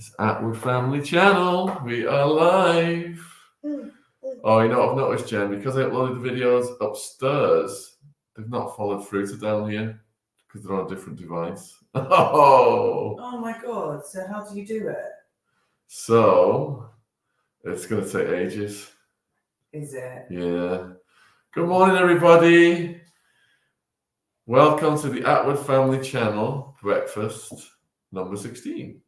It's Attwood Family Channel. We are live. Oh, you know what I've noticed, Jen? Because I uploaded the videos upstairs, they've not followed through to down here because they're on a different device. Oh my God. So how do you do it? So, it's going to take ages. Is it? Yeah. Good morning, everybody. Welcome to the Attwood Family Channel breakfast number 16.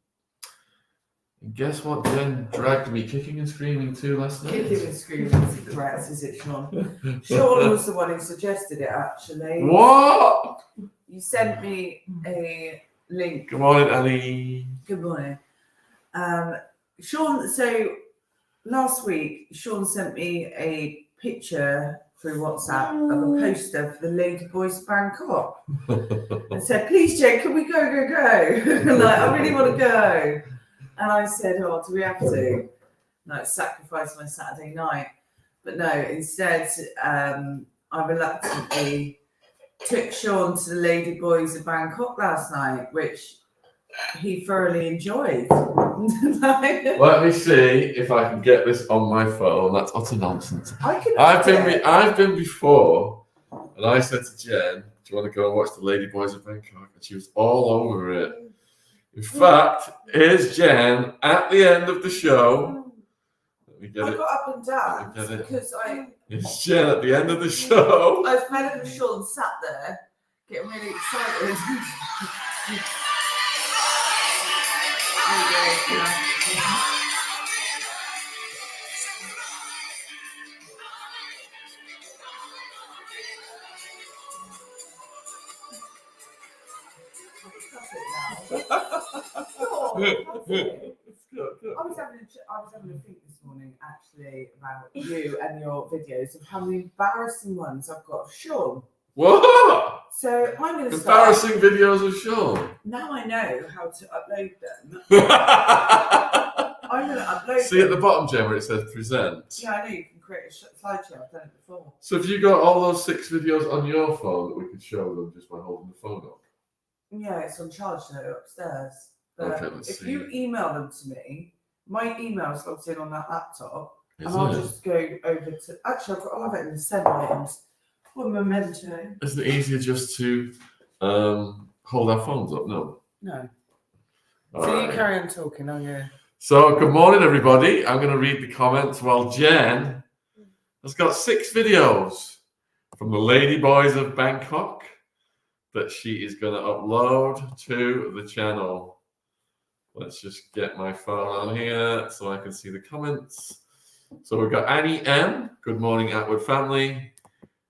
And guess what Jen dragged me kicking and screaming to last night? Kicking and screaming is correct, is it, Sean? Sean was the one who suggested it, actually. What? You sent me a link. Good morning, Annie. Good morning. Sean, so last week, Sean sent me a picture through WhatsApp of a poster for the Ladyboys Bangkok. And said, please, Jen, can we go? Like, I really want to go. And I said, oh, do we have to? Like, sacrifice my Saturday night. But no, instead, I reluctantly took Sean to the Ladyboys of Bangkok last night, which he thoroughly enjoyed. Let me see if I can get this on my phone. That's utter nonsense. I've been before, and I said to Jen, do you want to go and watch the Ladyboys of Bangkok? And she was all over it. In fact, here's Jen at the end of the show. Let me get I it. got up and down because It's Jen at the end of the show. I fell over Sean sat there getting really excited. I was having a think this morning, actually, about you and your videos of how many embarrassing ones I've got of Sean. What? So I'm going to start. Embarrassing videos of Sean. Now I know how to upload them. I'm going to upload See them. at the bottom, Jen, where it says present. Yeah, I know you can create a slideshow. I've done it before. So have you got all those 6 videos on your phone that we could show them just by holding the phone up? Yeah, it's on charge though upstairs. But Okay, let's see. you email them to me, my email's logged in on that laptop, Is and I'll it? just go over to. Actually, I'll have it in the send items. What a memento. Isn't it easier just to hold our phones up? No. No. All So right. you carry on talking, I'm going to. So good morning, everybody. I'm going to read the comments while Jen has got 6 videos from the Ladyboys of Bangkok that she is going to upload to the channel. Let's just get my phone on here so I can see the comments. So we've got Annie M. Good morning, Attwood family.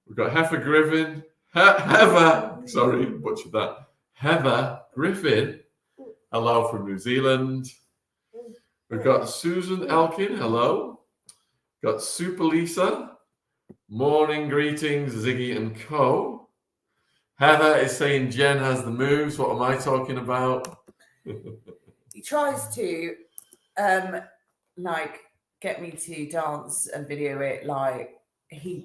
We've got Heather Griffin. Sorry, butchered that. Heather Griffin. Hello from New Zealand. We've got Susan Elkin. Hello. Got Super Lisa. Morning greetings, Ziggy and Co. Heather is saying Jen has the moves. What am I talking about? He tries to, get me to dance and video it like I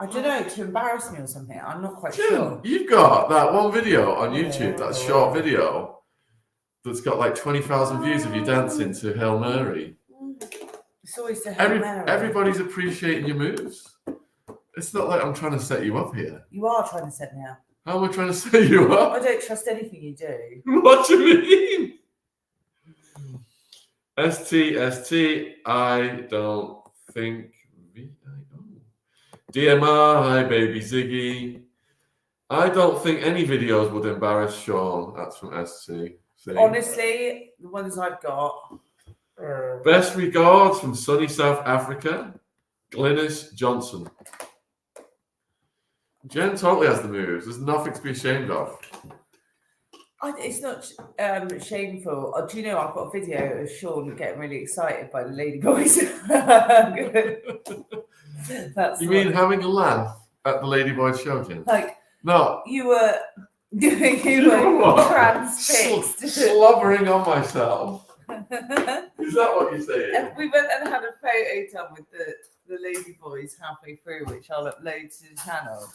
don't know, to embarrass me or something. I'm not quite sure. You've got that one video on YouTube, that short video, that's got like 20,000 views of you dancing to Hail Mary. It's always to Hail Mary. Everybody's appreciating your moves. It's not like I'm trying to set you up here. You are trying to set me up. How am I trying to set you up? I don't trust anything you do. What do you mean? ST, I don't think. DMR, hi baby Ziggy. I don't think any videos would embarrass Sean. That's from ST. See? Honestly, the ones I've got. Best regards from sunny South Africa, Glynis Johnson. Jen totally has the moves. There's nothing to be ashamed of. It's not shameful. Do you know I've got a video of Sean getting really excited by the Ladyboys? You mean having a laugh at the Ladyboy show, Jen? Like, no. You were transfixed. Slobbering on myself. Is that what you're saying? We went and had a photo done with the Ladyboys halfway through, which I'll upload to the channel.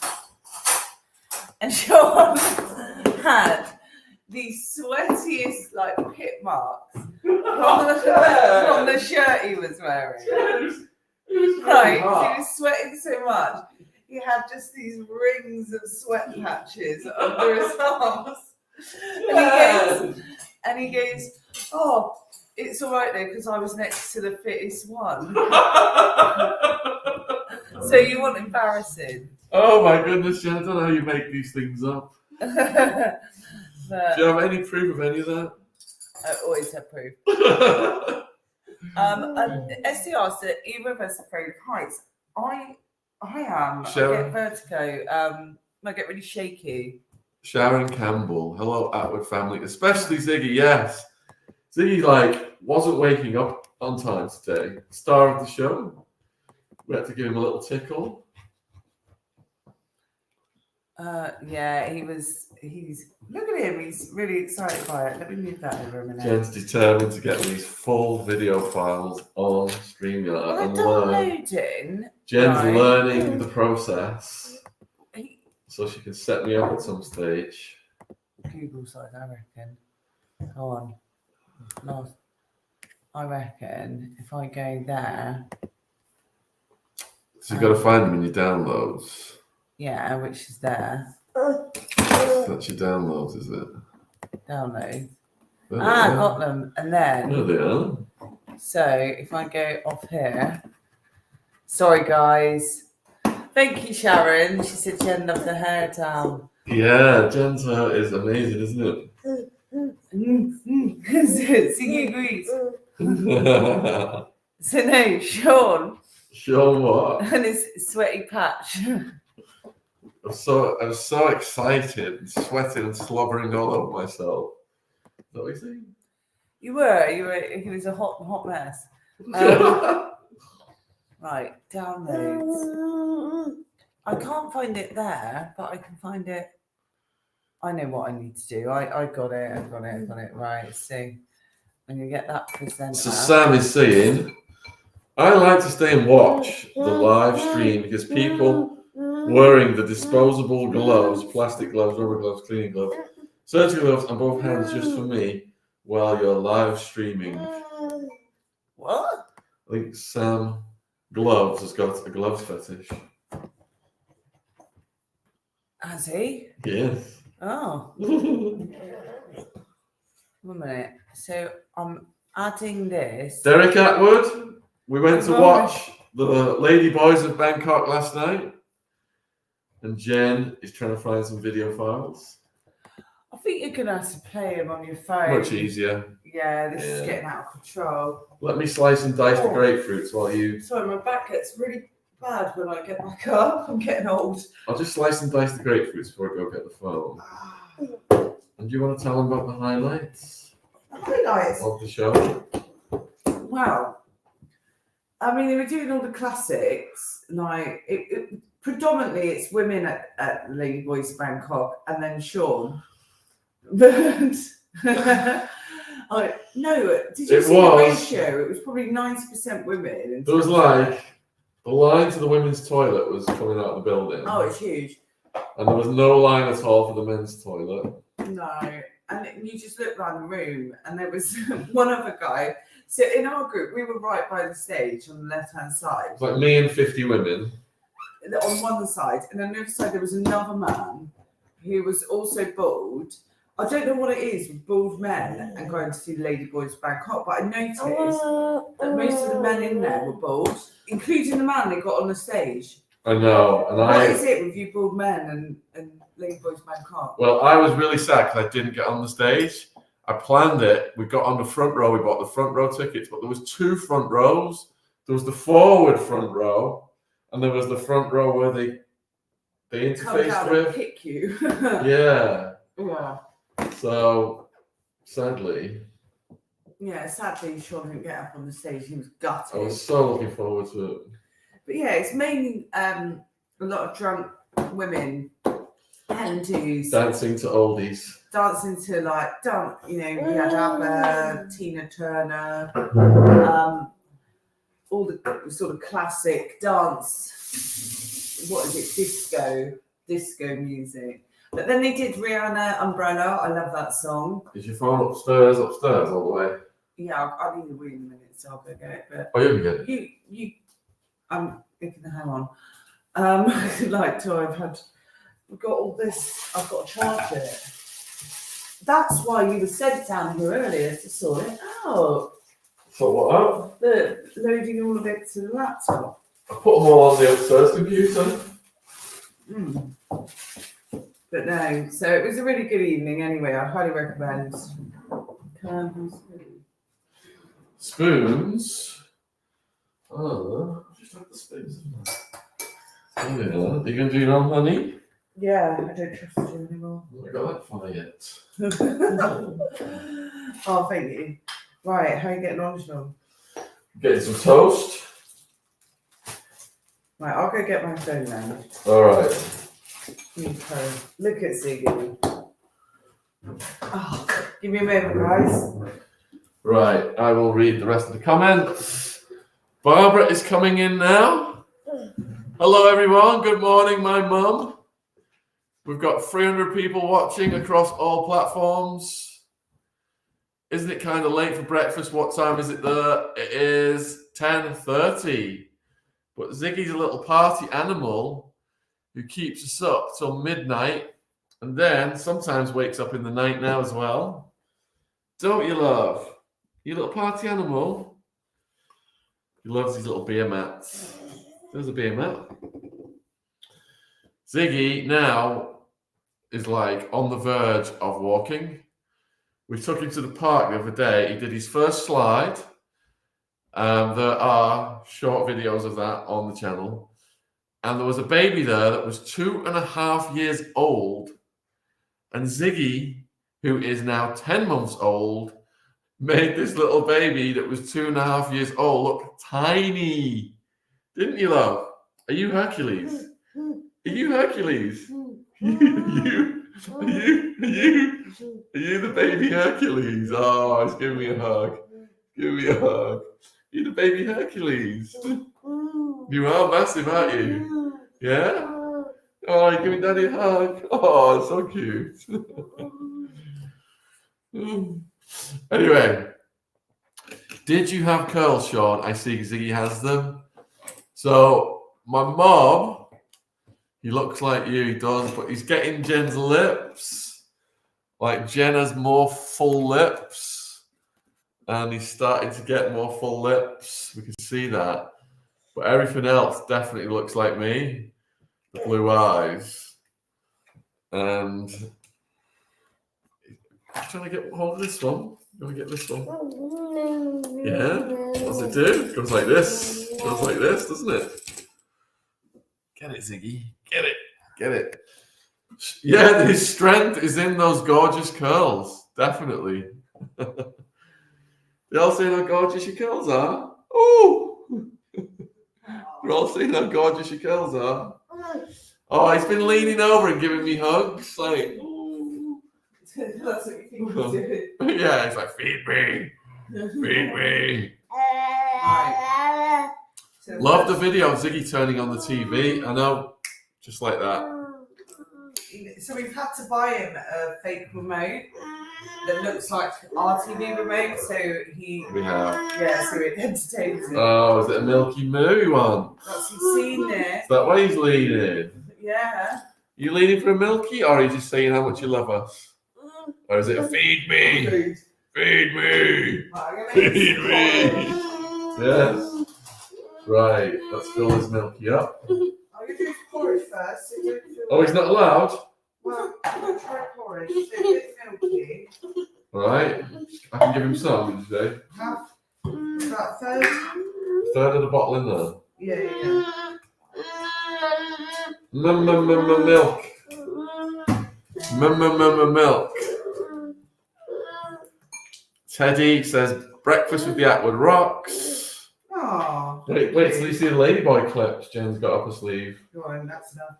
And Sean had the sweatiest, like, pit marks from the shirt he was wearing. Right, he was sweating so much. He had just these rings of sweat patches under his arms. And he goes, oh, it's all right though, because I was next to the fittest one. So you want embarrassing. Oh my goodness, Jen, I don't know how you make these things up. But Do you have any proof of any of that? I always have proof. SDR said, either of us afraid of heights. I am. Sharon? I get vertigo. I get really shaky. Sharon Campbell, hello Attwood family, especially Ziggy. Yes, Ziggy wasn't waking up on time today. Star of the show. We had to give him a little tickle. Yeah, he's look at him, he's really excited by it. Let me move that over a minute. Jen's determined to get these full video files on StreamYard Well, and they're learn. downloading. Jen's Right. learning the process so she can set me up at some stage. Google size, I reckon. Go on. Last. I reckon if I go there. So you've got to find them in your downloads. Yeah, which is there. That's your downloads, is it? Download. There they Got are. them. And then. There they are. So if I go off here. Sorry, guys. Thank you, Sharon. She said Jen loved the hair down. Yeah, Jen's hair is amazing, isn't it? Ziggy agrees. So no, Sean Sure what? and his sweaty patch. I was so excited and sweating and slobbering all over myself. Is that what you're saying? You were. He was a hot mess. Right, downloads. I can't find it there, but I can find it. I know what I need to do. I got it. I got it. Right, so I'm gonna get that presenter. So Sam is saying, I like to stay and watch the live stream because people wearing the disposable gloves, plastic gloves, rubber gloves, cleaning gloves, surgical gloves on both hands just for me while you're live streaming. What? I think Sam Gloves has got a gloves fetish. Has he? Yes. Oh. 1 minute. So I'm adding this. Derek Attwood, we went to watch the Lady Boys of Bangkok last night, and Jen is trying to find some video files. I think you're gonna have to play them on your phone. Much easier. Yeah, this is getting out of control. Let me slice and dice the grapefruits while you. Sorry, my back gets really bad when I get back up. I'm getting old. I'll just slice and dice the grapefruits before I go get the phone. And do you want to tell them about the highlights Highlights of the show? Well, I mean, they were doing all the classics. Like, predominantly it's women at Lady Boys Bangkok, and then Sean. But no, did you see the ratio? It was probably 90% women. There was the line to the women's toilet was coming out of the building. Oh, it's huge. And there was no line at all for the men's toilet. No, and you just looked around the room, and there was one other guy. So in our group, we were right by the stage on the left-hand side. It's like me and 50 women. On one side, and on the other side there was another man who was also bald. I don't know what it is with bald men and going to see Lady Boys Bangkok, but I noticed that most of the men in there were bald, including the man they got on the stage. I know. And what is it with you bald men and Lady Boys Bangkok? Well, I was really sad because I didn't get on the stage. I planned it. We got on the front row. We bought the front row tickets, but there was 2 front rows. There was the forward front row, and there was the front row where they interfaced with. And kick you. Yeah. Yeah. So, sadly. Yeah, sadly, Sean didn't get up on the stage. He was gutted. I was so looking forward to it. But yeah, it's mainly a lot of drunk women and dudes Dancing to oldies. dancing to we had ABBA, Tina Turner, all the sort of classic dance. What is it? Disco music. But then they did Rihanna, Umbrella. I love that song. Is your phone upstairs all the way? Yeah, I'll need a wee in a minute, so I'll go get it. But Oh, you get it. you, I'm thinking, hang on. Like, so we've got all this. I've got to charge it. That's why you were sent down here earlier to sort it out. So what out? The loading all of it to the laptop. I put them all on the upstairs computer. But no, so it was a really good evening anyway. I highly recommend. Spoons? Oh, I just had the spoons. Oh, yeah. Are you going to do your own, honey? Yeah, I don't trust you anymore. I got that far yet. Oh, thank you. Right, how are you getting on, Sean? Getting some toast. Right, I'll go get my phone now. All right. Look at Ziggy. Oh, give me a moment, guys. Right, I will read the rest of the comments. Barbara is coming in now. Hello, everyone. Good morning, my mum. We've got 300 people watching across all platforms. Isn't it kind of late for breakfast? What time is it there? It is 10:30. But Ziggy's a little party animal who keeps us up till midnight and then sometimes wakes up in the night now as well. Don't you, love? You little party animal. He loves his little beer mats. There's a beer mat. Ziggy now is like on the verge of walking. We took him to the park the other day. He did his first slide. There are short videos of that on the channel. And there was a baby there that was 2.5 years old. And Ziggy, who is now 10 months old, made this little baby that was 2.5 years old look tiny. Didn't you, love? Are you Hercules? Are you Hercules? Are you the baby Hercules? Oh, he's giving me a hug. Give me a hug. You're the baby Hercules. You are massive, aren't you? Yeah? Oh, you're giving Daddy a hug. Oh, so cute. Anyway, did you have curls, Sean? I see Ziggy has them. So, my mom, he looks like you, he does, but he's getting Jen's lips. Like Jen has more full lips. And he's starting to get more full lips. We can see that. But everything else definitely looks like me. The blue eyes. And I'm trying to get hold of this one. You want to get this one? Yeah? What does it do? It goes like this. It goes like this, doesn't it? Get it, Ziggy. Get it. Get it. Yeah, his strength is in those gorgeous curls. Definitely. You all seeing how gorgeous your curls are? Oh! You're all seeing how gorgeous your curls are? Oh, he's been leaning over and giving me hugs. Like, oh. That's what you think he's doing. Yeah, he's like, feed me. Feed me. Right. So Love the video of Ziggy turning on the TV. I know, just like that. So we've had to buy him a fake remote that looks like our TV remote, so We have. yeah, so it entertains him. Oh, is it a Milky Moo one? That's he's seen it. Is that why he's leaning? Yeah. You leaning for a Milky, or are you just saying how much you love us? Or is it a feed me? Food. Feed me! Right, I'm gonna make Feed some me! porridge. Yes. Right, let's fill this Milky up. I'm gonna do porridge first. So you don't feel Oh, he's not allowed? Well, I'm gonna try porridge. So it's milky. Right. I can give him some, did you say? Half, about a third. Third of the bottle in there. Yeah. Milk. Milk. Teddy says breakfast with the Attwood rocks. Oh. Wait till you see the ladyboy clips Jen's got up her sleeve. Go on, that's enough.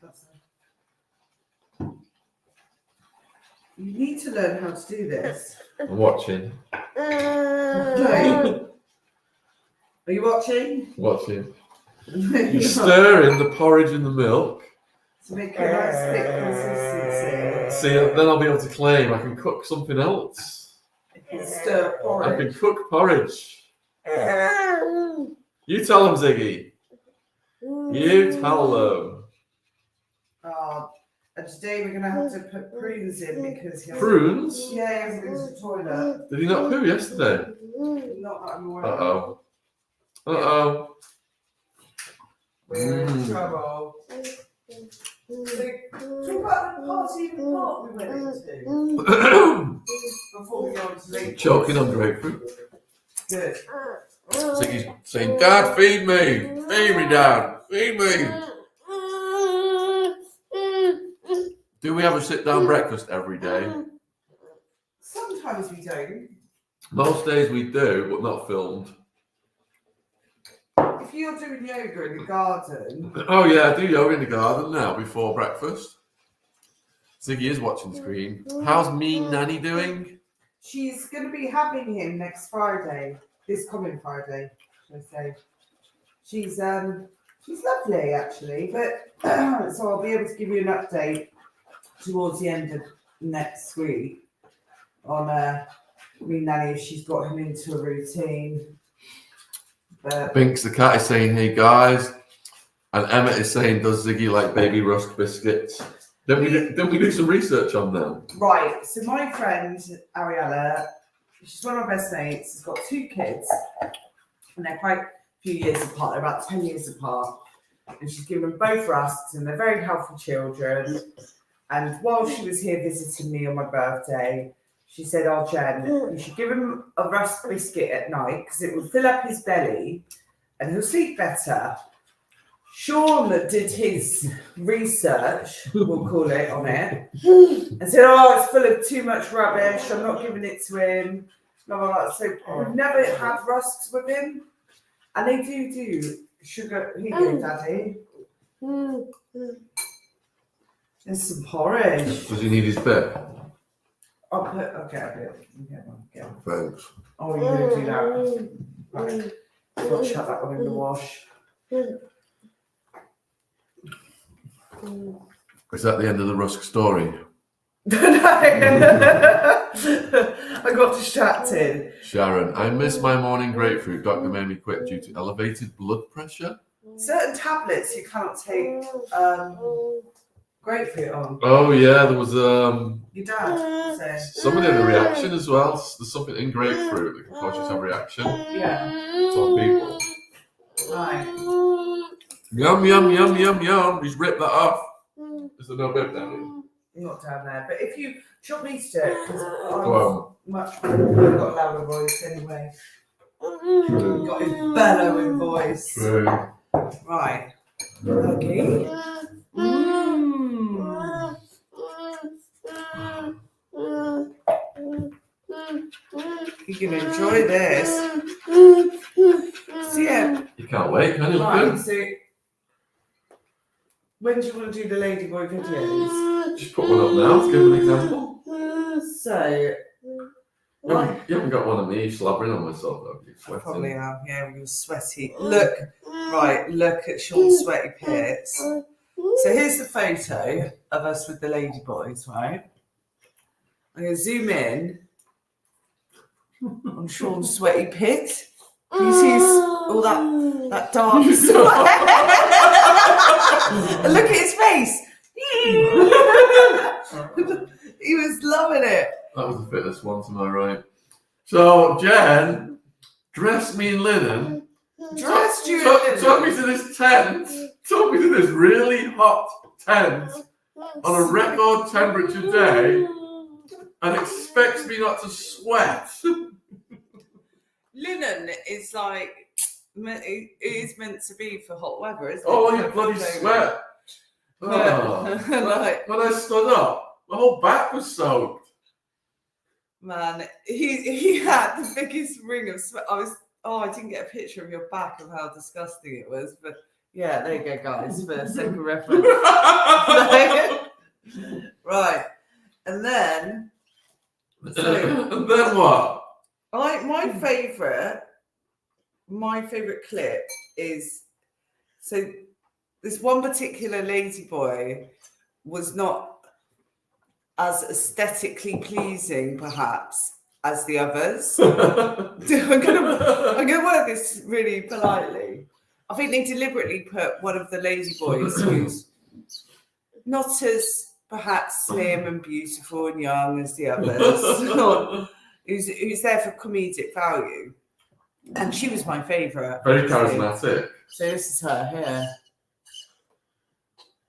You need to learn how to do this. I'm watching. No. Are you watching? Watching. You're stirring the porridge in the milk. To make a nice thick consistency. See, then I'll be able to claim I can cook something else. Stir I porridge. can cook porridge. You tell them, Ziggy. You tell them. Oh, and today we're going to have to put prunes in because he Prunes? Yeah, he hasn't been to the toilet. Did he not poo yesterday? Not that I'm aware of. Uh-oh. Uh-oh. We're in trouble. So, talk about the party in the park we went into before we go on to the Choking on grapefruit. Good. Ziggy's saying, Dad, feed me. Feed me, Dad. Feed me. Do we have a sit-down breakfast every day? Sometimes we don't. Most days we do, but not filmed. If you're doing yoga in the garden, Oh yeah, I do yoga in the garden now before breakfast. Ziggy is watching the screen. How's Mean Nanny doing? she's going to be having him next Friday. This coming Friday, should I say? She's lovely actually, but so I'll be able to give you an update towards the end of next week on Mean Nanny if she's got him into a routine. But Binks the cat is saying, hey guys. And Emmett is saying, does Ziggy like baby rusk biscuits? Didn't we do some research on them? right, so my friend Ariella, she's one of my best mates, has got 2 kids, and they're quite a few years apart. They're about 10 years apart, and she's given them both rusks, and they're very healthy children. And while she was here visiting me on my birthday, she said, oh, Jen, you should give him a rusk biscuit at night because it will fill up his belly and he'll sleep better. Sean did his research, we'll call it, on it, and said, oh, it's full of too much rubbish, I'm not giving it to him, blah, blah, blah. So we've never had rusks with him, and they do sugar. Here you go, Daddy. There's some porridge. Does he need his bit? I'll put, okay, I'll get one. Thanks. Oh, you're going to do that? Right. I'll chuck that one in the wash. Is that the end of the rusk story? I got distracted. Sharon, I miss my morning grapefruit. Doctor made me quit due to elevated blood pressure. Certain tablets you cannot take grapefruit on. Oh yeah, there was Your dad said. somebody had a reaction as well. There's something in grapefruit that can cause you to have a reaction. Yeah. Some people. Right. Yum yum yum yum yum. He's ripped that off. Is there no bit down Not down there. But if you shot me to it, because I'm Well. much better. I've got a louder voice anyway. True. Got his bellowing voice. True. Right. Okay. You can enjoy this. See it? You can't wait, can you? Right, so when do you want to do the Ladyboy videos? Just put one up now to give an example. So, You haven't got one of me slobbering on myself though. You're I sweating. probably am. Yeah, we're sweaty. Look at Sean's sweaty pits. So here's the photo of us with the Ladyboys, right? I'm going to zoom in on Sean's sweaty pit. Can you see all that dark sweat? And look at his face. He was loving it. That was the fittest one to my right. So Jen dressed me in linen. Dressed you in linen. Took me to this tent. Took me to this really hot tent on a record temperature day, and expects me not to sweat. Linen is like, it is meant to be for hot weather, isn't it? Oh, you bloody sweat. Oh. Like, When I stood up, my whole back was soaked. man, he had the biggest ring of sweat. I didn't get a picture of your back of how disgusting it was, but yeah, there you go, guys, for sake of reference. Right, and then And then what? my favourite clip is, so this one particular ladyboy was not as aesthetically pleasing, perhaps, as the others. I'm gonna word this really politely. I think they deliberately put one of the lady boys who's not as perhaps slim and beautiful and young as the others, who's there for comedic value. And she was my favourite. Very charismatic. So this is her here.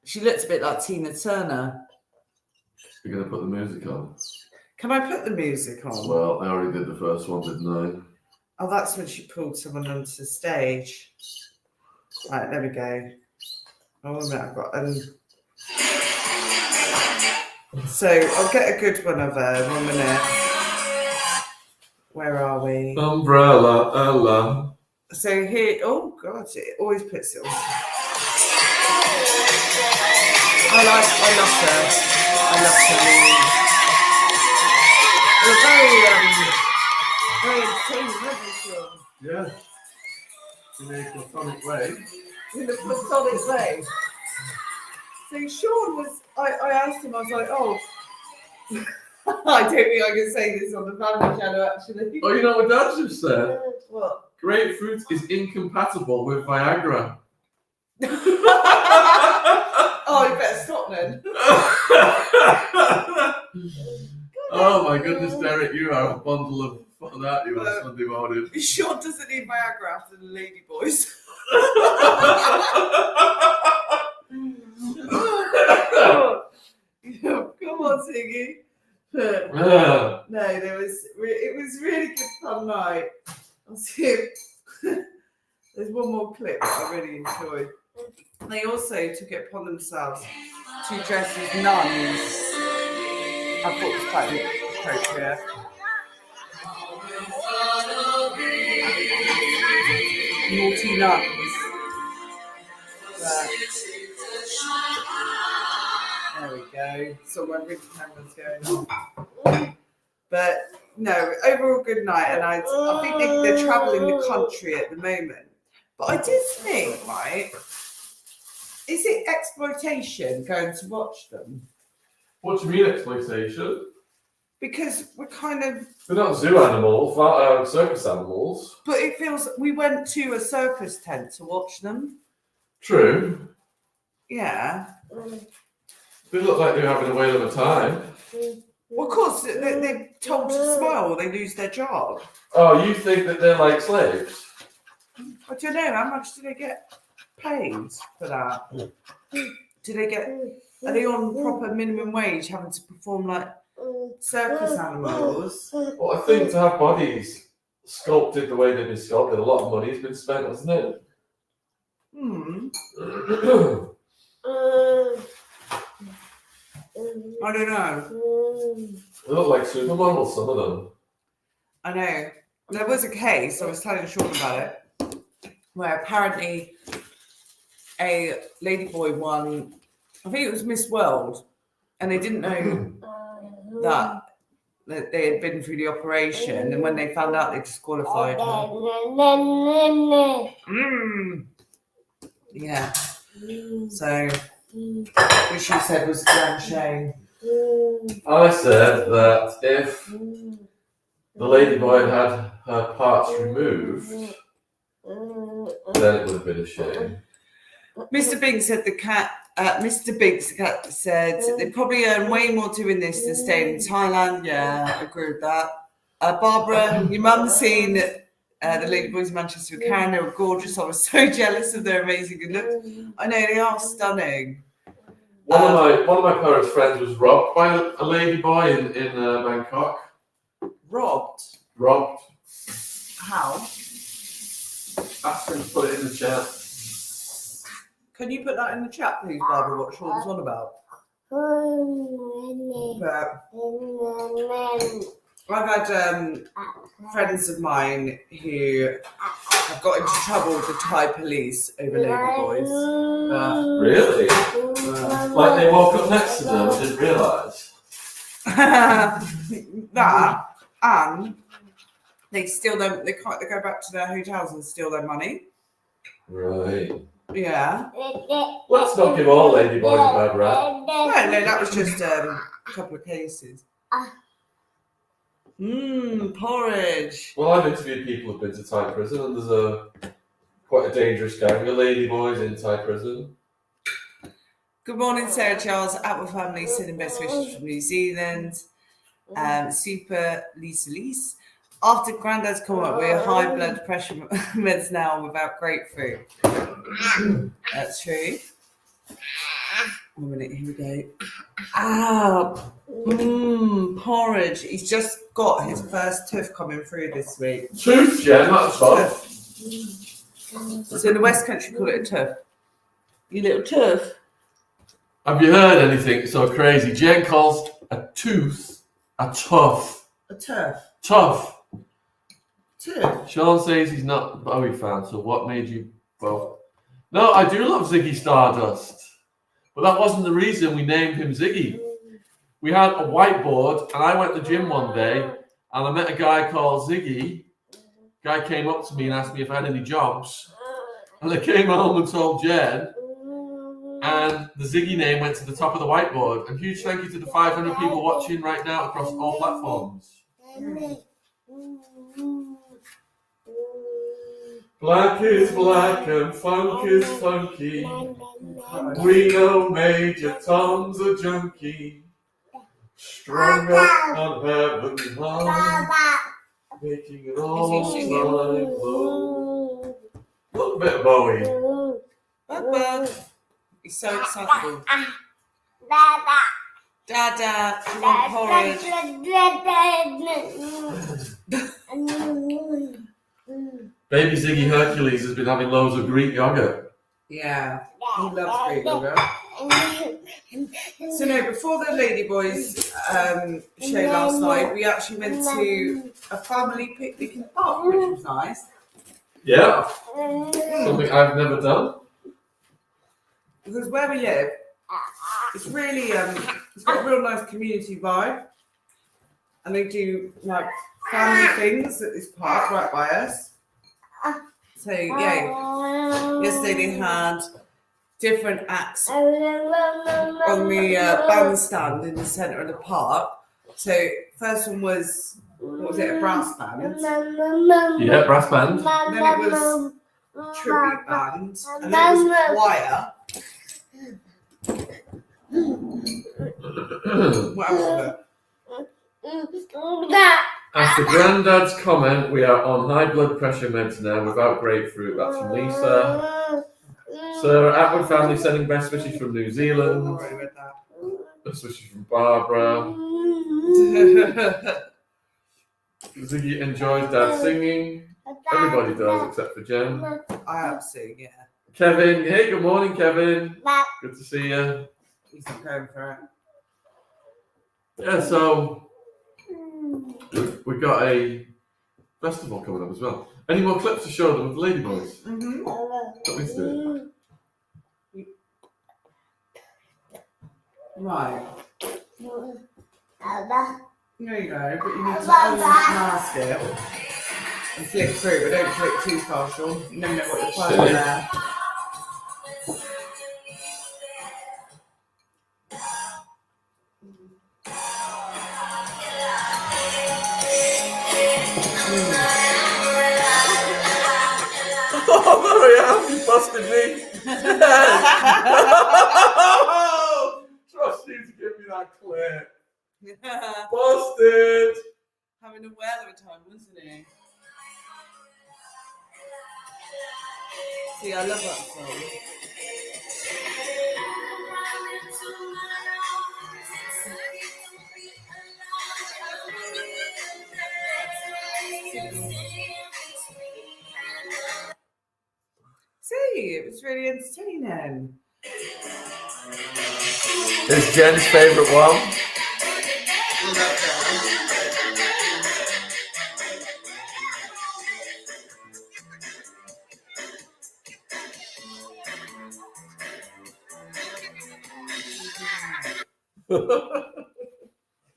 She looks a bit like Tina Turner. You're going to put the music on? Can I put the music on? Well, I already did the first one, didn't Oh, that's when she pulled someone onto the stage. Right, there we go. Oh, no, I've got... So, I'll get a good one of her. 1 minute. Where are we? Umbrella, Allah. So here... Oh, God, it always puts it on. I love her. I love her. They're very entertaining, aren't they, Sean? Yeah. In a platonic way. In a platonic way. So Sean was, I asked him, I was like, oh, I don't think I can say this on the family channel actually. Oh, you know what Dad just said? What? Grapefruit is incompatible with Viagra. Oh, you better stop then. Oh my goodness, Derek, you are a bundle of fun, aren't you, on Sunday morning? Sean doesn't need Viagra after the lady boys. Come on, Ziggy. No, it was really good fun night. I'll see if there's one more clip that I really enjoyed. They also took it upon themselves to dress as nuns. I thought it was quite appropriate. Naughty nuns. There we go. So my ring camera's going on. But no, overall good night. And I think they're travelling the country at the moment. But I did think, right, is it exploitation going to watch them? What do you mean exploitation? Because we're kind of... They're not zoo animals, circus animals. But it feels... We went to a circus tent to watch them. True. Yeah. They look like they're having a whale of a time. Well, of course, they're told to smile or they lose their job. Oh, you think that they're like slaves? I don't know. How much do they get paid for that? Do they get... Are they on proper minimum wage having to perform like circus animals? Well, I think to have bodies sculpted the way they've been sculpted, a lot of money's been spent, hasn't it? I don't know. They look like supermodels, some of them. I know. There was a case, I was telling Sean about it, where apparently a ladyboy won, I think it was Miss World, and they didn't know that they had been through the operation, and when they found out, they disqualified her. Yeah. So, which she said was a damn shame. I said that if the ladyboy had her parts removed, then it would have been a shame. Mr. Binks said Mr. Binks said they probably earn way more doing this than staying in Thailand. Yeah, I agree with that. Barbara, your mum's seen the ladyboys in Manchester with Karen. They were gorgeous. I was so jealous of their amazing good looks. I know, they are stunning. One of my parents' friends was robbed by a ladyboy in Bangkok. Robbed? Robbed. How? Ask him to put it in the chat. Can you put that in the chat, please, Barbara, what Sean's on about? But I've had friends of mine who have got into trouble with the Thai police over ladyboys. Really? Like they woke up next to them and didn't realise? That, and they steal them, they go back to their hotels and steal their money. Right. Yeah. Let's not give all ladyboys a bad rap. No, that was just a couple of cases. Porridge. Well, I've interviewed people who've been to Thai prison, and there's quite a dangerous gang of lady boys in Thai prison. Good morning, Sarah Charles. Atwood family sending best wishes from New Zealand. Super Lisa. After Grandad's come up with high blood pressure meds now without grapefruit. That's true. 1 minute, here we go. Porridge. He's just got his first tooth coming through this week. Tooth, Jen, that's fun. So in the West Country, call it a tooth. You little tooth. Have you heard anything so crazy? Jen calls a tooth a tough. A turf. Tough. Turf. Sean says he's not a Bowie fan, so what made you both? No, I do love Ziggy Stardust. But that wasn't the reason we named him Ziggy. We had a whiteboard, and I went to the gym one day, and I met a guy called Ziggy. Guy came up to me and asked me if I had any jobs. And I came home and told Jen, and the Ziggy name went to the top of the whiteboard. And huge thank you to the 500 people watching right now across all platforms. Black is black and funk is funky. We know Major Tom's a junkie. Strung up on heaven's high, making it all time low. A little bit of Bowie. Bug. He's so excitable. Dada, you want porridge? Baby Ziggy Hercules has been having loads of Greek yogurt. Yeah, he loves Greek yogurt. So no, before the Ladyboys show last night, we actually went to a family picnic in the park, which was nice. Yeah, something I've never done. Because where we live, it's really it's got a real nice community vibe, and they do like family things at this park right by us. So yeah, yesterday they had different acts on the bandstand in the centre of the park. So first one was, what was it, a brass band? Yeah, brass band. And then it was tribute band, and then it was choir. What else was it? After Grandad's comment, we are on high blood pressure meds now without grapefruit. That's from Lisa. Sarah Atwood family sending best wishes from New Zealand. Already read that. Best wishes from Barbara. Ziggy enjoys Dad singing. Everybody does except for Jen. I have seen, yeah. Kevin, hey, good morning, Kevin. Good to see you. He's not going for it. Yeah, so we've got a festival coming up as well. Any more clips to show them of the Ladyboys? Mm-hmm. Got me to do it. Right. There you go, but you need to unmask it and flick through, but don't flick too far, Sean. You never know what you'll find Silly. there. Oh, there I am. You busted me. Trust you to give me that clip. Busted. Having a whale of a time, wasn't he? See, I love that song. See, it was really entertaining. It's Jen's favourite one. I love that.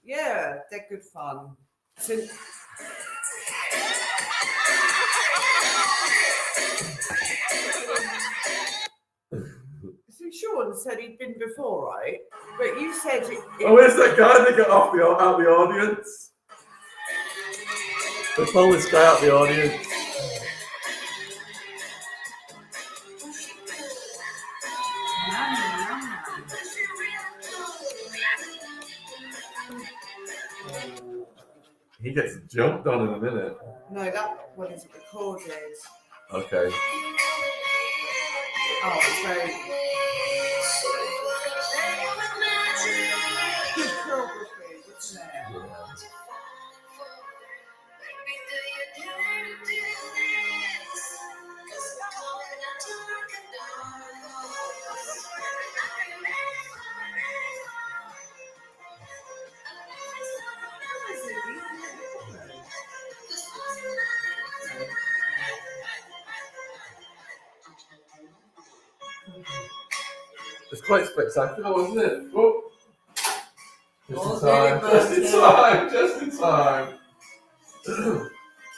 Yeah, they're good fun. So, Sean said he'd been before, right? But you said Oh, where's that guy that got out the audience? We pull this guy out the audience. He gets jumped on in a minute. No, that one isn't recorded. Okay. Oh, it's very good choreography, isn't it? It's quite spectacular, isn't it? Oh. Just in Oh, time. Just in time. Just in time.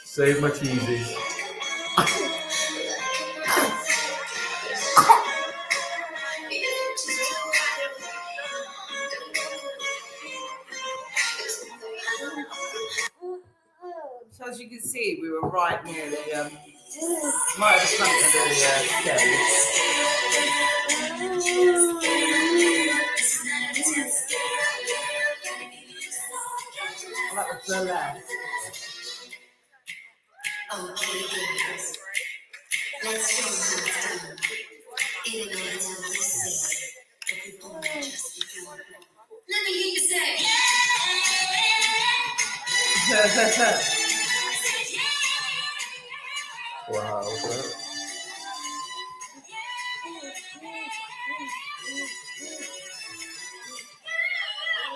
Save my cheesies. So as you can see, we were right near the right at the front of the stage. Oh, that was the left. Let me hear you say, Wow.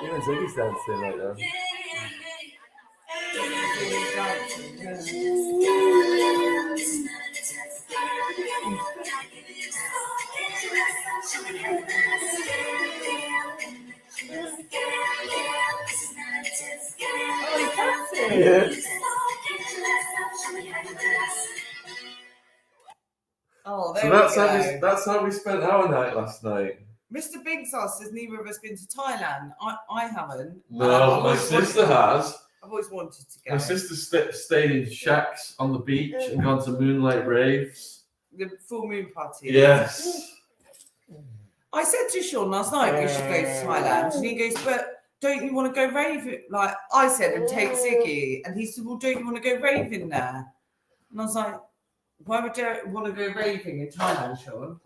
Even Ziggy's dancing right now. Yes. Oh, there So we go. that's how we spent our night last night. Mr. Biggs asked, has neither of us been to Thailand? I haven't. No, my sister has. I've always wanted to go. My sister stayed in shacks on the beach and gone to moonlight raves. The full moon party. Yes. I said to Sean last night we should go to Thailand, and he goes, "But don't you want to go raving?" Like I said, and take Ziggy, and he said, "Well, don't you want to go raving there?" And I was like, "Why would I want to go raving in Thailand, Sean?"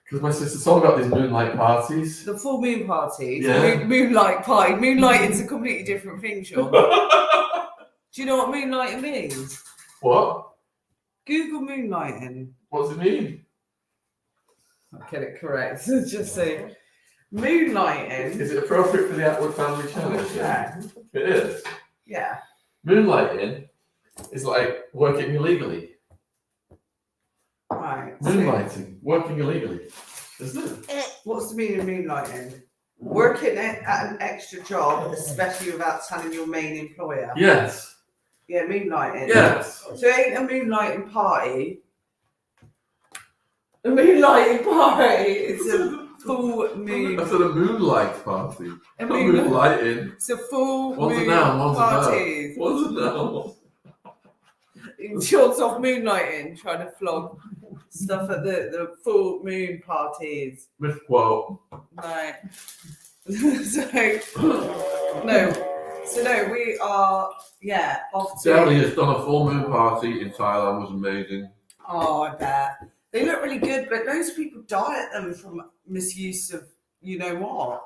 Because my sister told me about these moonlight parties. The full moon parties, Yeah. moonlight party. Moonlight is a completely different thing, Sean. Do you know what moonlighting means? What? Google moonlighting. What does it mean? I'll get it correct. Just say moonlighting. Is it appropriate for the Attwood family channel? Yeah. It is. Yeah. Moonlighting is like working illegally. Right. Moonlighting, working illegally, isn't it? What's the meaning of moonlighting? Working at an extra job, especially without telling your main employer. Yes. Yeah, moonlighting. Yes. So it ain't a moonlighting party. A moonlighting party is a full moon. I said a moonlight party. A Not moonlight. moonlighting. It's a full One's a moon noun, one's a verb. party. What's it now? In shorts off moonlighting, trying to flog stuff at the full moon parties. Misquote. Right. So we are off to. Sally has done a full moon party in Thailand. Was amazing. Oh, I bet they look really good, but loads of people die at them from misuse of you know what.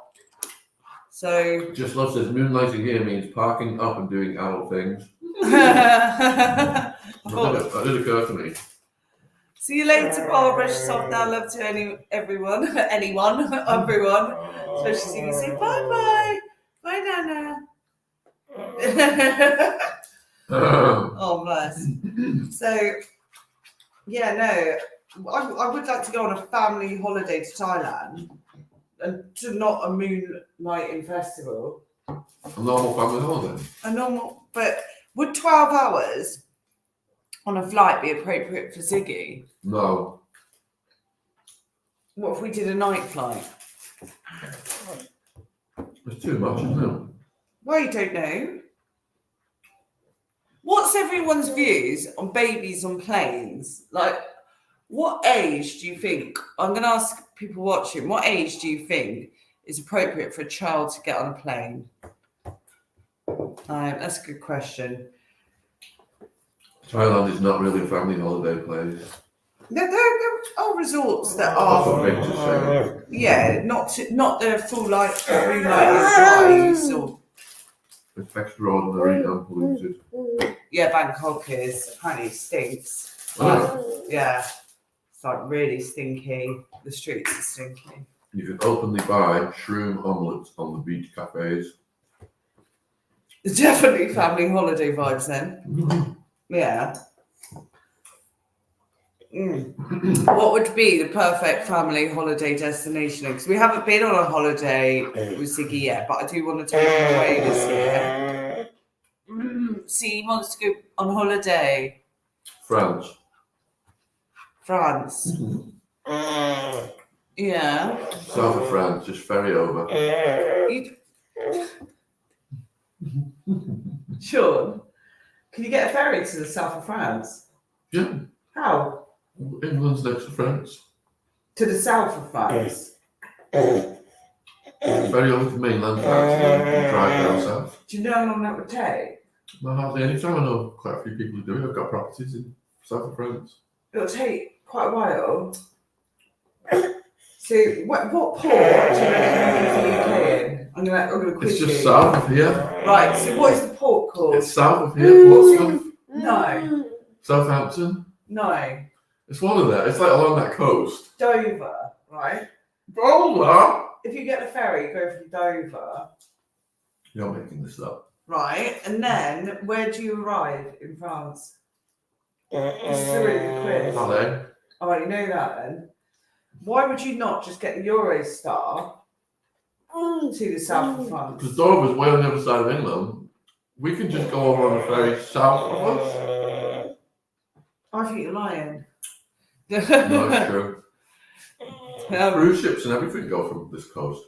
So. Just love says moonlighting here means parking up and doing adult things. That That did occur to me. See you later, Paul. Brush yourself down. Love to everyone. Especially you say bye. Bye, Nana. Oh, bless. So, I would like to go on a family holiday to Thailand and to not a moonlighting festival. A normal family holiday. A normal, but would 12 hours on a flight be appropriate for Ziggy? No. What if we did a night flight? It's too much, isn't it? Well, you don't know. What's everyone's views on babies on planes? Like, what age do you think? I'm going to ask people watching. What age do you think is appropriate for a child to get on a plane? That's a good question. Thailand is not really a family holiday place. There are resorts that That's what are, Victor's saying. yeah, not the full light blue light drives or It's extraordinary and polluted. yeah, Bangkok is apparently it stinks. Oh. Yeah, it's like really stinky. The streets are stinky. You can openly buy shroom omelets on the beach cafes. Definitely family holiday vibes then. Yeah. What would be the perfect family holiday destination? Because we haven't been on a holiday with Ziggy yet, but I do want to take him away this year. See, he wants to go on holiday. France. France. Yeah. South of France, just ferry over. Sean, can you get a ferry to the south of France? Yeah. How? England's next to France. To the south of France? Ferry over to mainland France and then drive down south. Do you know how long that would take? Not hardly any time. I know quite a few people who do it. I've got properties in south of France. It'll take quite a while. So, what port do you reckon the UK in? I'm gonna quiz It's you. just south of here. Right, so what is the port called? It's south of here. Portsmouth. No, Southampton. no. It's one of that. It's like along that coast. Dover, right? Dover? If you get the ferry, go from Dover, You're making this up. right? And then, where do you arrive in France? This is a really good quiz. Calais. Oh, you know that then. Why would you not just get the Eurostar to the south of France? Because Dover's way on the other side of England. We can just go over on the ferry south of us. I think you're lying. No, it's true. Um, Cruise ships and everything go from this coast.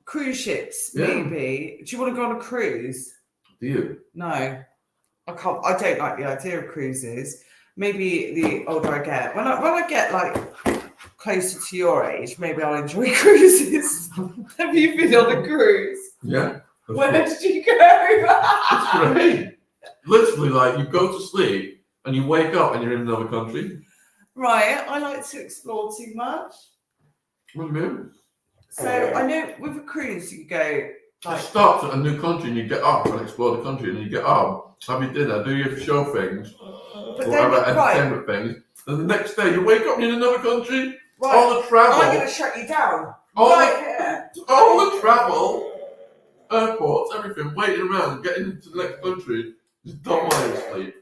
Cruise ships, Yeah. maybe. Do you want to go on a cruise? Do you? No, I can't. I don't like the idea of cruises. Maybe the older I get, when I get like closer to your age, maybe I'll enjoy cruises. Have you been on a cruise? Yeah. Where did you go? It's great. Literally, like you go to sleep and you wake up and you're in another country. Right, I like to explore too much. What do you mean? So I know with a cruise you go You like stop at a new country and you get up and explore the country and you get up, have your dinner, do your show things, but or then have right, entertainment things, and the next day you wake up and you're in another country. right, All the I'm travel, gonna shut you down. all right the, here. all the travel, airports, everything, waiting around, getting into the next country, just don't want to sleep.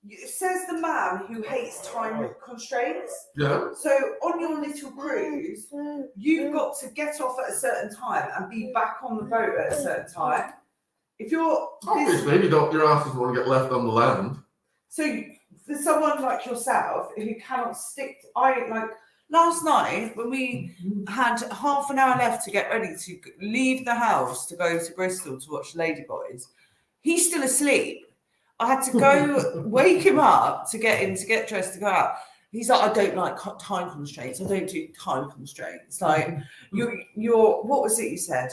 It says the man who hates time constraints. Yeah. So on your little cruise, you've got to get off at a certain time and be back on the boat at a certain time. If you're Obviously, your ass doesn't want to get left on the land. so for someone like yourself who cannot stick, last night when we had half an hour left to get ready to leave the house to go to Bristol to watch Ladyboys, he's still asleep. I had to go wake him up to get in, to get dressed, to go out. He's like, I don't like time constraints. I don't do time constraints. Like, you're what was it you said?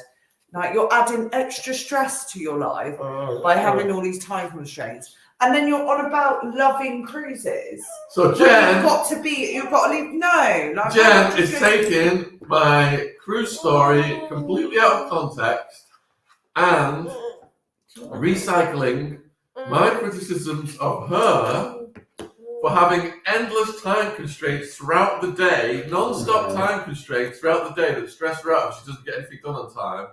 Like, you're adding extra stress to your life by having all these time constraints. And then you're on about loving cruises. So You've Jen, got to leave. No. Like, Jen is taking my cruise story completely out of context and recycling my criticisms of her for having endless time constraints throughout the day, non-stop time constraints throughout the day that stress her out if she doesn't get anything done on time.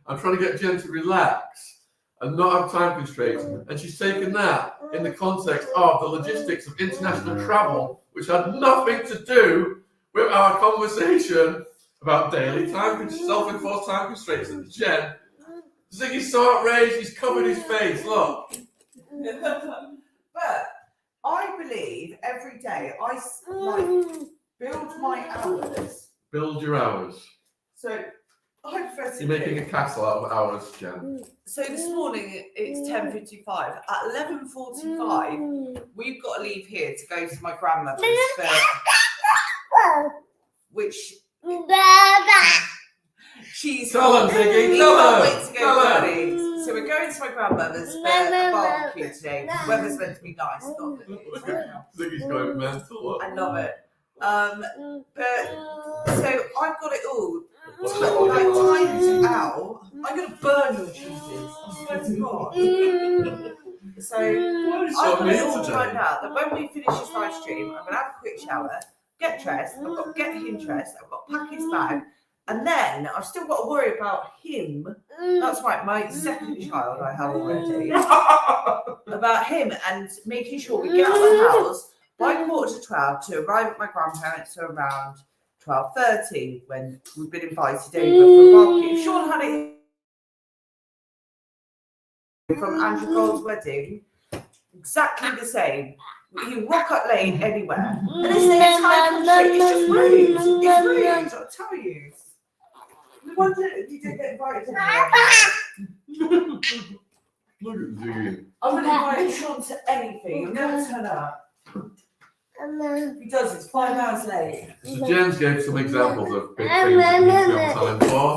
I'm trying to get Jen to relax and not have time constraints. And she's taken that in the context of the logistics of international travel, which had nothing to do with our conversation about daily self-enforced time constraints. And Jen, Ziggy's so outraged, he's covered his face, look. But I believe every day I build my hours. Build your hours. So I prefer You're making a Ziggy. castle out of ours, Jen. So this morning it's 10:55. At 11:45, we've got to leave here to go to my grandmother's for which she's Tell them, Ziggy. we Tell can't them. wait to go Tell them. early. So we're going to my grandmother's for a barbecue today. The weather's meant to be nice, not that it is right now. Ziggy's going mental. I love it. But so I've got it all like timed out. I'm gonna burn your cheeses. I swear to God. So I've got it all timed out that when we finish this live stream, I'm gonna have a quick shower, get dressed. I've got to get him dressed. I've got to pack his bag, and then I've still got to worry about him. That's right, my second child I have already. About him and making sure we get out of the house by 11:45 to arrive at my grandparents around 12:30 when we've been invited over for a barbecue. Sean had it from Andrew Gold's wedding, exactly the same. You can rock up late anywhere. And it's the time constraint. It's just rude. It's rude, I'll tell you. No wonder you didn't get invited anywhere. Look at Ziggy. I'm going to invite Sean to anything. He'll never turn up. He does, it's 5 hours late. So Jen's gave some examples of big things that we need to be on time for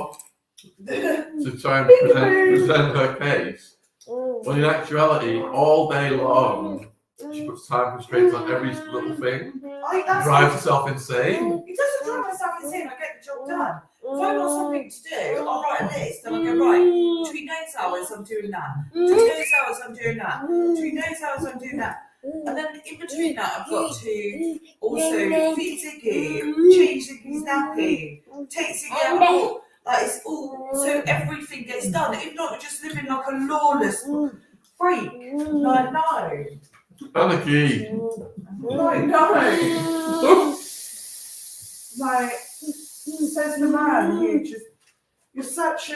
to try and present her case. When in actuality, all day long, she puts time constraints on every little thing. Drives herself insane. It doesn't drive myself insane, I get the job done. If I've got something to do, I'll write a list and I'll go, right, between those hours I'm doing that. Between those hours I'm doing that. Between those hours I'm doing that. And then in between that I've got to also feed Ziggy, change Ziggy's nappy, take Ziggy out a walk. Like it's all, so everything gets done. If not, we're just living like a lawless freak. Like, no. Anarchy. Like, no. Like, says the man who just, you're such a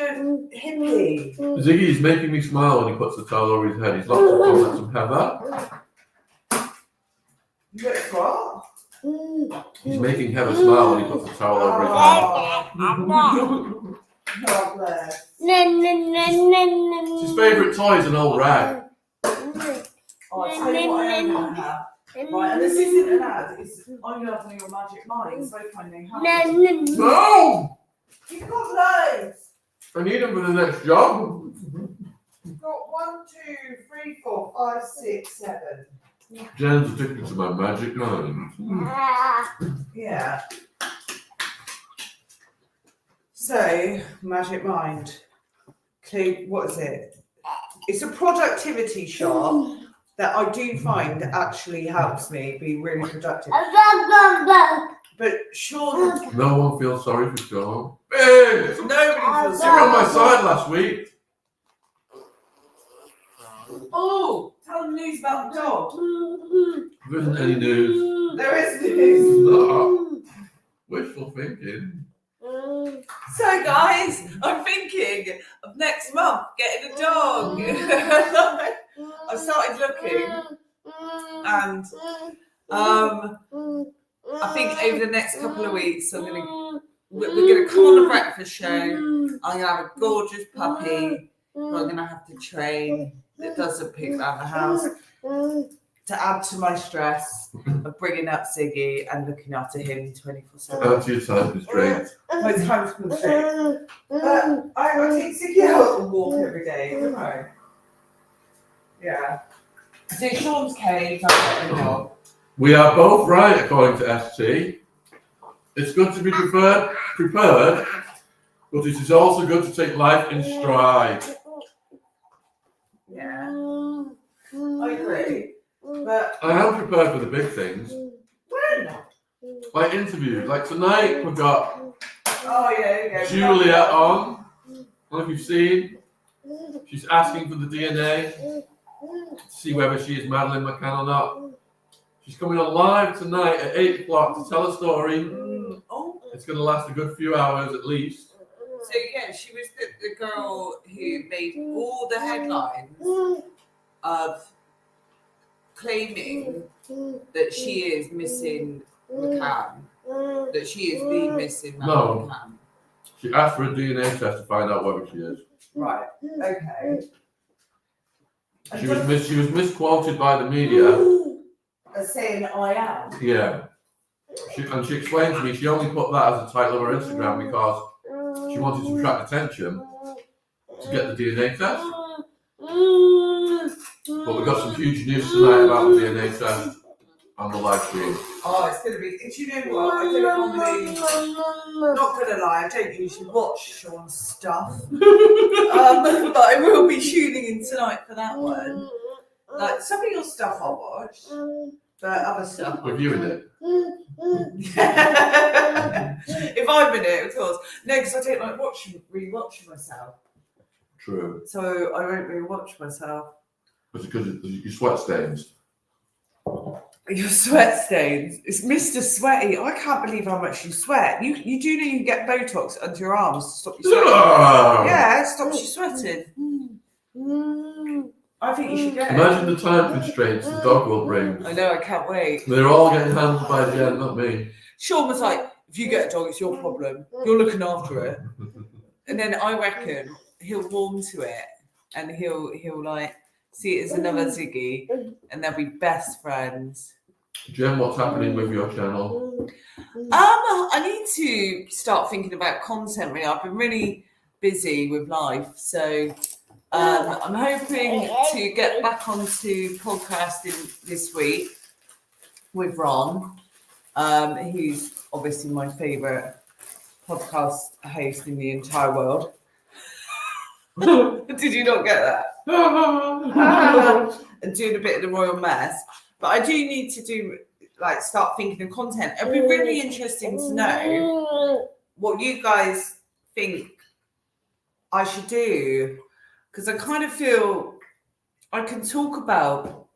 hippie. Ziggy's making me smile when he puts the towel over his head. He's lots of fun, some heather. Look what? He's making Heather smile when he puts the towel over his head. God bless. His favourite toy is an old rag. Oh, I'll tell you what I am going to have. Right, and this isn't an ad, it's I'm loving your magic mind, so finding how. No! You've got loads! I need him for the next job. You've got 1, 2, 3, 4, 5, 6, 7. Jen's addicted to my magic mind. Yeah. So, magic mind. What is it? It's a productivity shop that I do find actually helps me be really productive. But Sean, No one feels sorry for Sean. Hey, nobody feels you were sorry. on my side last week. Oh, tell them news about the dog. There isn't any news. There is news. No. Wishful thinking. So guys, I'm thinking of next month getting a dog. I've started looking, and I think over the next couple of weeks we're gonna come on a breakfast show. I'm gonna have a gorgeous puppy who I'm gonna have to train that doesn't pick around the house to add to my stress of bringing up Ziggy and looking after him 24/7. Out to your time constraint. My time's constrained. But I take Ziggy out and walk every day, don't I? Yeah. So Sean's cage, I've got a dog. We are both right, according to ST. It's good to be prepared, but it is also good to take life in stride. Yeah. I agree. But I am prepared for the big things, when? like interviews. Like tonight, we've got Oh yeah. Juliet on. I don't know if you've seen. She's asking for the DNA to see whether she is Madeline McCann or not. She's coming on live tonight at 8 o'clock to tell a story. Oh. It's going to last a good few hours at least. So yeah, she was the girl who made all the headlines of claiming that she is missing McCann, that she is the missing Madeline McCann. She asked for a DNA test to find out whether she is. Right. Okay. She was misquoted by the media. As saying I am. Yeah. She explained to me she only put that as a title of her Instagram because she wanted to attract attention to get the DNA test. But we got some huge news tonight about the DNA test on the live stream. Oh, it's going to be. Do you know what? I don't normally. Not going to lie, I don't usually watch Sean's stuff. But I will be tuning in tonight for that one. Like, some of your stuff I'll watch, but other stuff. Reviewing it. If I'm in it, of course. No, because I don't like rewatching myself. True. So I won't rewatch myself. It's because your sweat stains. Your sweat stains. It's Mr. Sweaty. I can't believe how much you sweat. You do know you can get Botox under your arms to stop you sweating. Yeah, it stops you sweating. I think you should get it. Imagine the time constraints the dog will bring. I know, I can't wait. They're all getting handled by Jen, not me. Sean was like, if you get a dog, it's your problem. You're looking after it. And then I reckon he'll warm to it and he'll like see it as another Ziggy and they'll be best friends. Jen, what's happening with your channel? I need to start thinking about content really. I've been really busy with life, so I'm hoping to get back onto podcasting this week with Ron, who's obviously my favourite podcast host in the entire world. Did you not get that? And doing a bit of the royal mess. But I do need to start thinking of content. It'd be really interesting to know what you guys think I should do. Because I kind of feel I can talk about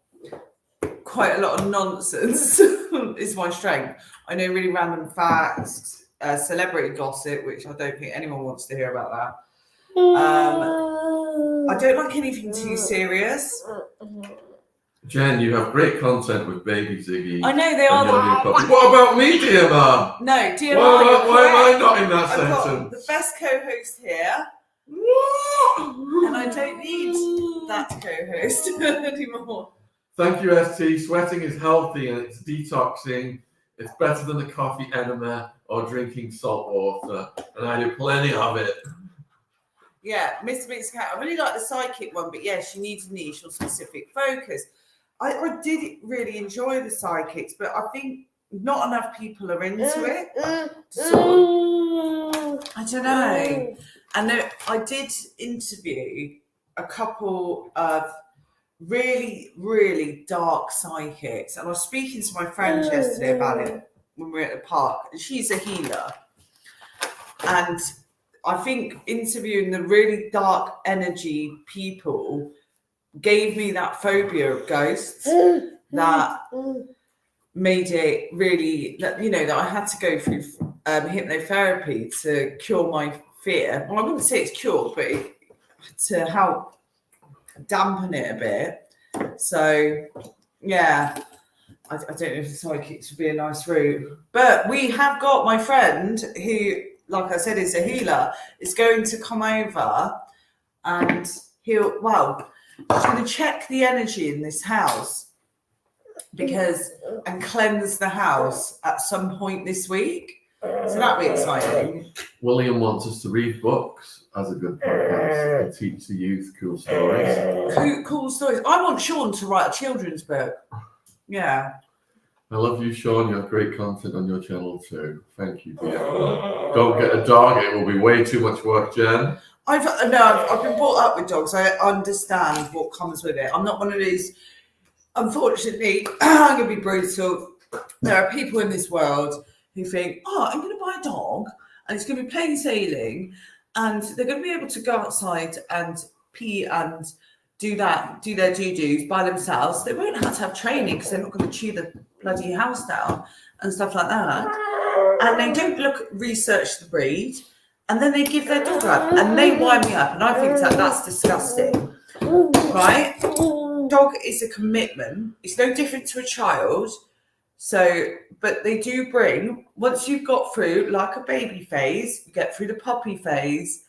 quite a lot of nonsense. Is my strength. I know really random facts, celebrity gossip, which I don't think anyone wants to hear about that. I don't like anything too serious. Jen, you have great content with baby Ziggy. I know they are. What about me, dear man? No, dear Why man. am I not in that I've got sentence? the best co-host here. And I don't need that co-host anymore. Thank you, ST. Sweating is healthy and it's detoxing. It's better than a coffee enema or drinking salt water. And I do plenty of it. Yeah, Mr. Mix Cat. I really like the psychic one, but yeah, she needs a niche or specific focus. I did really enjoy the psychics, but I think not enough people are into it. I don't know. And I did interview a couple of really, really dark psychics. And I was speaking to my friend yesterday about it when we were at the park. And she's a healer. And I think interviewing the really dark energy people gave me that phobia of ghosts that made it really, that I had to go through hypnotherapy to cure my fear. Well, I wouldn't say it's cured, but to help dampen it a bit. So, yeah, I don't know if the psychics would be a nice route. But we have got my friend who, like I said, is a healer, is going to come over and she's going to check the energy in this house and cleanse the house at some point this week. So that'd be exciting. William wants us to read books as a good podcast and teach the youth cool stories. Cool stories. I want Sean to write a children's book. Yeah. I love you, Sean. You have great content on your channel too. Thank you, dear. Don't get a dog. It will be way too much work, Jen. I've been brought up with dogs. I understand what comes with it. I'm not one of these. Unfortunately, I'm going to be brutal. There are people in this world who think, I'm going to buy a dog and it's going to be plain sailing and they're going to be able to go outside and pee and do their doo-doos by themselves. They won't have to have training because they're not going to chew the bloody house down and stuff like that. And they don't research the breed. And then they give their dog up and they wind me up. And I think that's disgusting. Right? Dog is a commitment. It's no different to a child. So, but they do bring, once you've got through like a baby phase, you get through the puppy phase,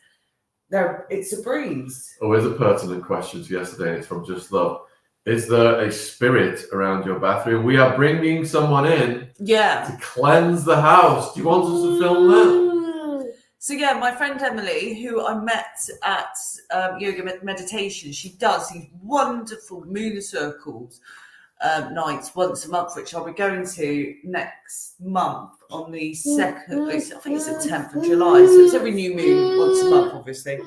it's a breeze. Oh, here's a pertinent question to yesterday, and it's from Just Love. Is there a spirit around your bathroom? We are bringing someone in to cleanse the house. Do you want us to film that? So yeah, my friend Emily, who I met at yoga meditation, she does these wonderful moon circles nights once a month, which I'll be going to next month on the 2nd, I think it's the 10th of July. So it's every new moon once a month, obviously.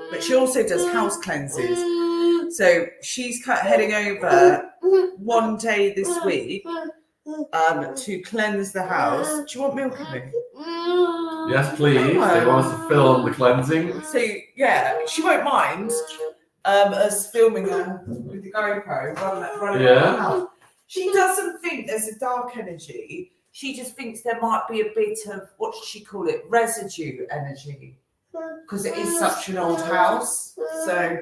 But she also does house cleanses. So she's heading over one day this week to cleanse the house. Do you want milk in me? Yes, please. They want us to film the cleansing. So yeah, she won't mind us filming her with the GoPro running around the house. She doesn't think there's a dark energy. She just thinks there might be a bit of, what does she call it, residue energy, because it is such an old house. So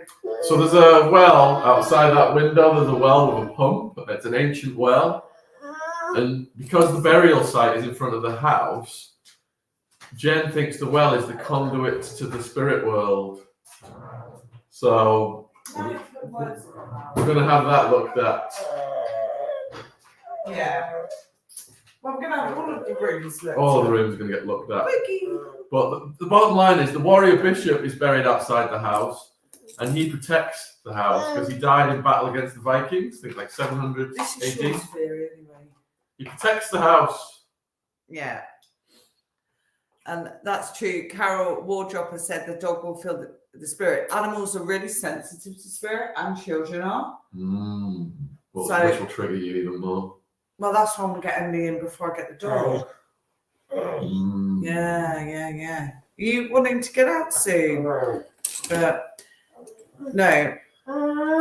there's a well outside that window. There's a well with a pump. It's an ancient well, and because the burial site is in front of the house, Jen thinks the well is the conduit to the spirit world. So we're going to have that looked at. Yeah. Well, we're going to have all of the rooms looked All of the rooms are going to get looked at. But the bottom line is the warrior bishop is buried outside the house, and he protects the house because he died in battle against the Vikings, I think like 700 This is AD. Shakespeare anyway. He protects the house. Yeah. And that's true. Carol Wardropper said the dog will feel the spirit. Animals are really sensitive to spirit, and children are. Which will trigger you even more. Well, that's why I'm getting me in before I get the dog. Yeah. You wanting to get out soon? But no.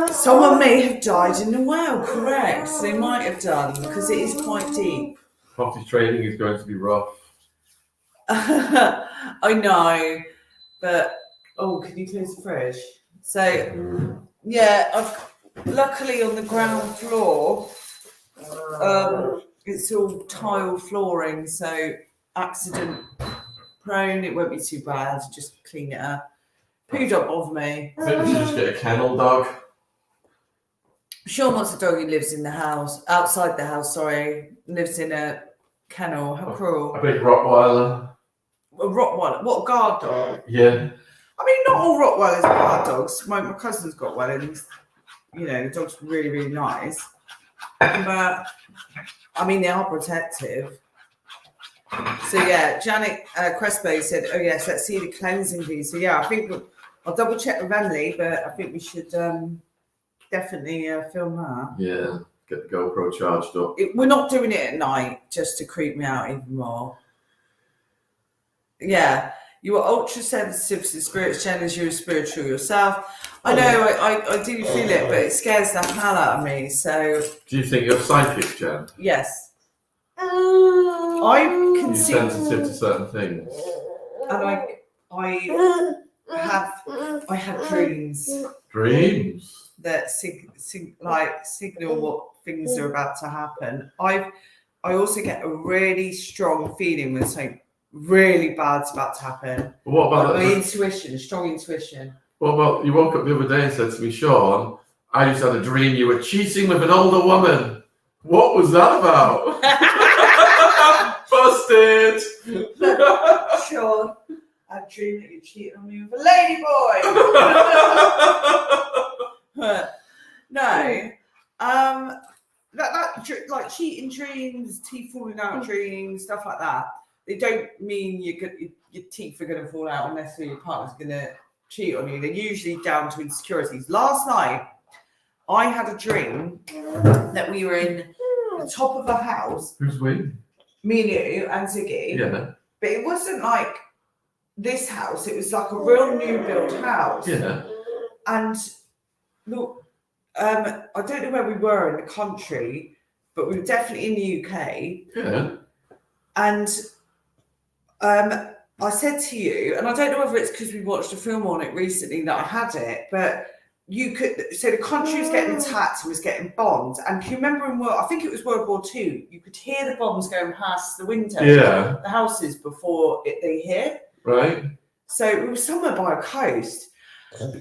Someone may have died in the well, correct? They might have done, because it is quite deep. Potty training is going to be rough. I know, but can you close the fridge? So yeah, I've luckily on the ground floor, it's all tile flooring, so accident prone. It won't be too bad. Just clean it up. Poo don't bother me. I think we should just get a kennel dog. Sean wants a dog who lives in the house, outside the house. Sorry, lives in a kennel. How cruel! A big Rottweiler. A Rottweiler. What, a guard dog? Yeah. I mean, not all Rottweilers are guard dogs. My cousin's got one, and the dog's really, really nice. But I mean, they are protective. So yeah, Janet Crespo said, "Oh yes, let's see the cleansing view." So yeah, I think I'll double check with Emily, but I think we should definitely film that. Yeah, get the GoPro charged up. We're not doing it at night just to creep me out even more. Yeah, you are ultra sensitive to the spirits, Jen, as you're spiritual yourself. I know, I do feel it, but it scares the hell out of me. So, do you think you're psychic, Jen? Yes, I can You're see. sensitive to certain things, And I have dreams. Dreams That signal what things are about to happen. I also get a really strong feeling when something really bad's about to happen. What about my intuition? Strong intuition. What about you woke up the other day and said to me, Sean, I just had a dream you were cheating with an older woman. What was that about? Busted. Sean, I dream that you cheated on me with a lady boy. No, that like cheating dreams, teeth falling out dreams, stuff like that. They don't mean your teeth are going to fall out unless your partner's going to cheat on you. They're usually down to insecurities. Last night, I had a dream that we were in the top of a house. Who's we? Me and you and Ziggy. Yeah. But it wasn't like this house. It was like a real new build house. Yeah. And look, I don't know where we were in the country, but we were definitely in the UK. Yeah. And I said to you, and I don't know whether it's because we watched a film on it recently that I had it, but you could, so the country was getting attacked and was getting bombed. And do you remember I think it was World War II, you could hear the bombs going past the windows, Yeah. the houses before they hit. Right. So it was somewhere by a coast.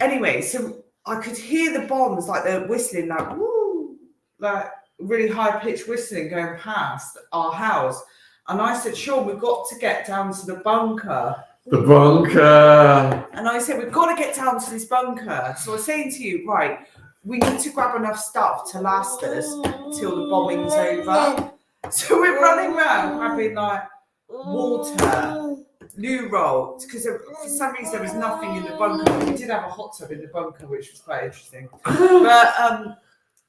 Anyway, so I could hear the bombs, like they're whistling, like woo, like really high pitched whistling going past our house. And I said, Sean, we've got to get down to the bunker. The bunker. And I said, we've got to get down to this bunker. So I was saying to you, right, we need to grab enough stuff to last us till the bombing's over. So we're running around grabbing like water, loo rolls, because for some reason there was nothing in the bunker. We did have a hot tub in the bunker, which was quite interesting. But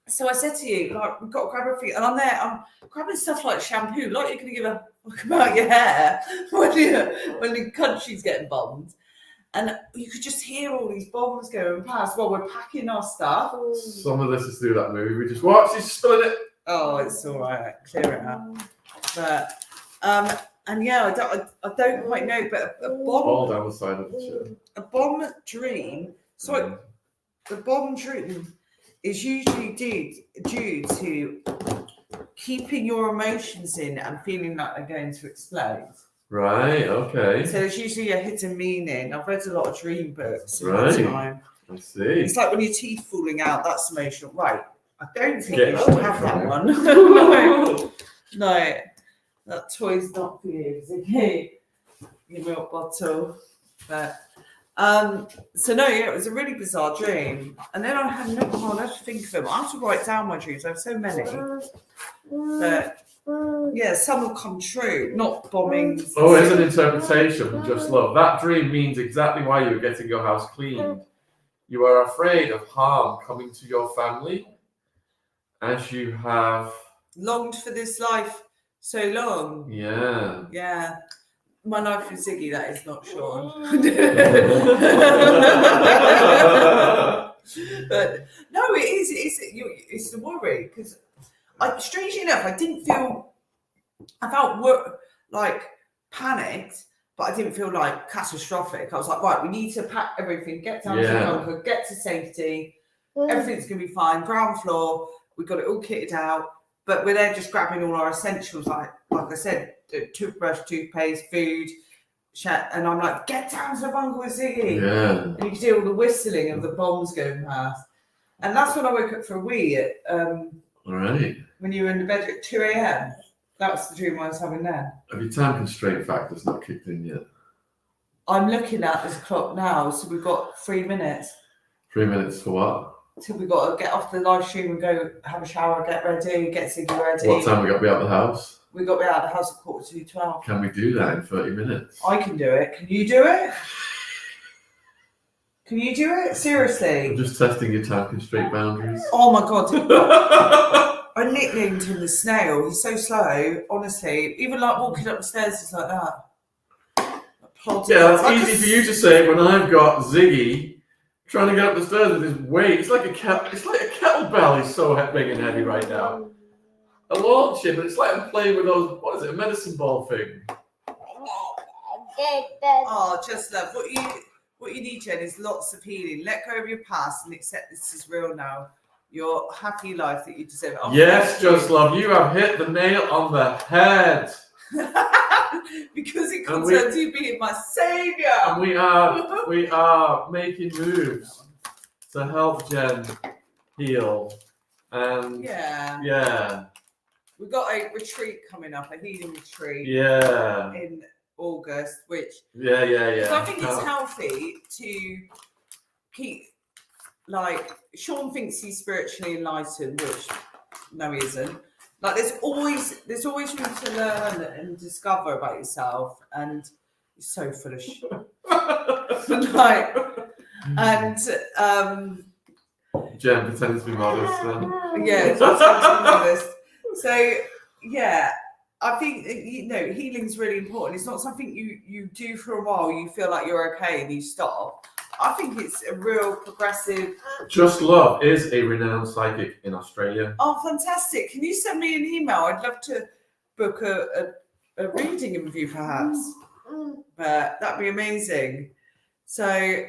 so I said to you, like, we've got to grab everything. And I'm grabbing stuff like shampoo, like you're going to give a fuck about your hair when the country's getting bombed. And you could just hear all these bombs going past while we're packing our stuff. Some of this is through that movie we just watched. He's spilling it. Oh, it's all right. Clear it up. But, and yeah, I don't quite know, but a bomb. All down the side of the chair. A bomb dream. So the bomb dream is usually due to keeping your emotions in and feeling like they're going to explode. Right, okay. So there's usually a hidden meaning. I've read a lot of dream books in Right. my time. I see. It's like when your teeth falling out, that's emotional. Right. I don't think Get you that should away have from that you. one. No, that toy's not for you, Ziggy. Your milk bottle. But so no, yeah, it was a really bizarre dream. And then I had another one. I have to think of them. I have to write down my dreams. I have so many. But yeah, some will come true, not bombings. Oh, here's an interpretation from Just Love. That dream means exactly why you were getting your house cleaned. You are afraid of harm coming to your family as you have Longed for this life so long. Yeah. Yeah. My life with Ziggy, that is not Sean. But no, it is. It's the worry because, strangely enough, I felt like panicked, but I didn't feel like catastrophic. I was like, right, we need to pack everything, get down to the bunker, get to safety. Everything's gonna be fine. Ground floor, we got it all kitted out, but we're there just grabbing all our essentials, like I said, toothbrush, toothpaste, food. And I'm like, get down to the bunker with Ziggy. Yeah. And you can hear all the whistling of the bombs going past. And that's when I woke up for a wee at All right. when you were in the bed at 2 a.m. That was the dream I was having then. Have your time constraint factor's not kicked in yet? I'm looking at this clock now, so we've got 3 minutes 3 minutes for what? till we've got to get off the live stream and go have a shower, get ready, get Ziggy ready. What time we got to be out of the house? We've got to be out of the house at 11:45. Can we do that in 30 minutes? I can do it. Can you do it? Can you do it? Seriously? I'm just testing your time constraint boundaries. Oh my God. I nicknamed him the snail. He's so slow, honestly. Even like walking up the stairs, it's like that. Yeah, that's easy for you to say when I've got Ziggy trying to get up the stairs with his weight. It's like a kettlebell. He's so big and heavy right now. I launch him, but it's like I'm playing with those. What is it? A medicine ball thing. Oh, just love. What you need, Jen, is lots of healing. Let go of your past and accept this is real now. Your happy life that you deserve. Oh, Yes, Just Love, you have hit the nail on the head. Because it concerns you being my saviour. And we are making moves to help Jen heal. And yeah. We've got a retreat coming up, a healing retreat. Yeah. In August, which yeah. So I think it's healthy to keep, like, Sean thinks he's spiritually enlightened, which no, he isn't. Like, there's always room to learn and discover about yourself, and he's so full of shit. Like, and Jen pretending to be modest then. yeah, honest. So yeah, I think healing's really important. It's not something you do for a while, you feel like you're okay and you stop. I think it's a real progressive. Just Love is a renowned psychic in Australia. Oh, fantastic. Can you send me an email? I'd love to book a reading with you, perhaps. But that'd be amazing. So,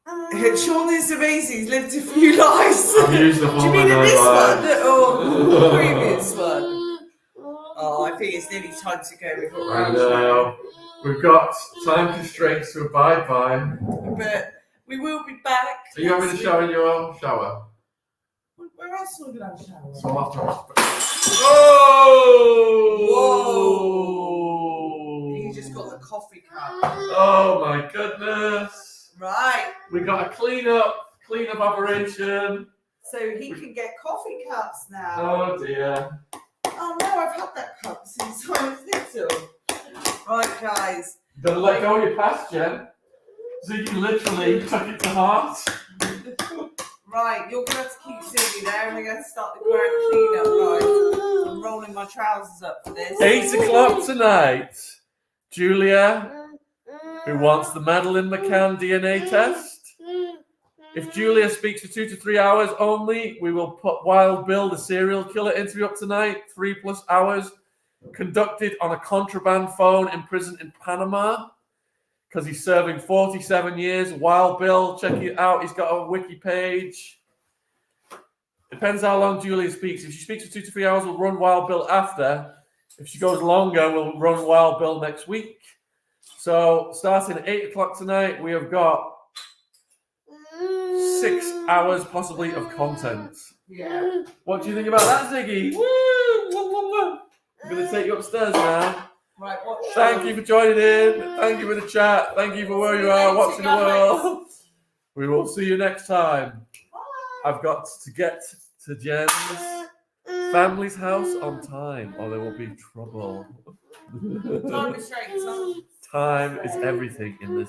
Sean is amazing. He's lived a few lives. I've used the Do you whole mean in of this my one life. or the previous one? Oh, I think it's nearly time to go. We've got I round know. We've got time constraints to abide by. but we will be back. Are you having a shower in your shower? Where else are we going to have a shower? So I'll have to. Oh! Whoa! You just got the coffee cup. Oh my goodness! Right. We got a cleanup operation. So he can get coffee cups now. Oh dear. Oh no, I've had that cup since I was little. Right, guys. Gotta let go of your past, Jen. Ziggy literally took it to heart. Right, you're going to have to keep Ziggy there and we're going to start the grand cleanup, guys. I'm rolling my trousers up for this. 8 o'clock tonight. Julia, who wants the Madeline McCann DNA test. If Julia speaks for 2 to 3 hours only, we will put Wild Bill, the serial killer interview up tonight. 3+ hours. Conducted on a contraband phone in prison in Panama. Because he's serving 47 years. Wild Bill, check it out. He's got a wiki page. Depends how long Julia speaks. If she speaks for 2 to 3 hours, we'll run Wild Bill after. If she goes longer, we'll run Wild Bill next week. So, starting at 8 o'clock tonight, we have got 6 hours possibly of content. Yeah. What do you think about that, Ziggy? Woo! I'm going to take you upstairs now. Right, what Thank you for joining in. Thank you for the chat. Thank you for where you are watching the world. We will see you next time. I've got to get to Jen's family's house on time, or there will be trouble. Time restraints on. Time is everything in this.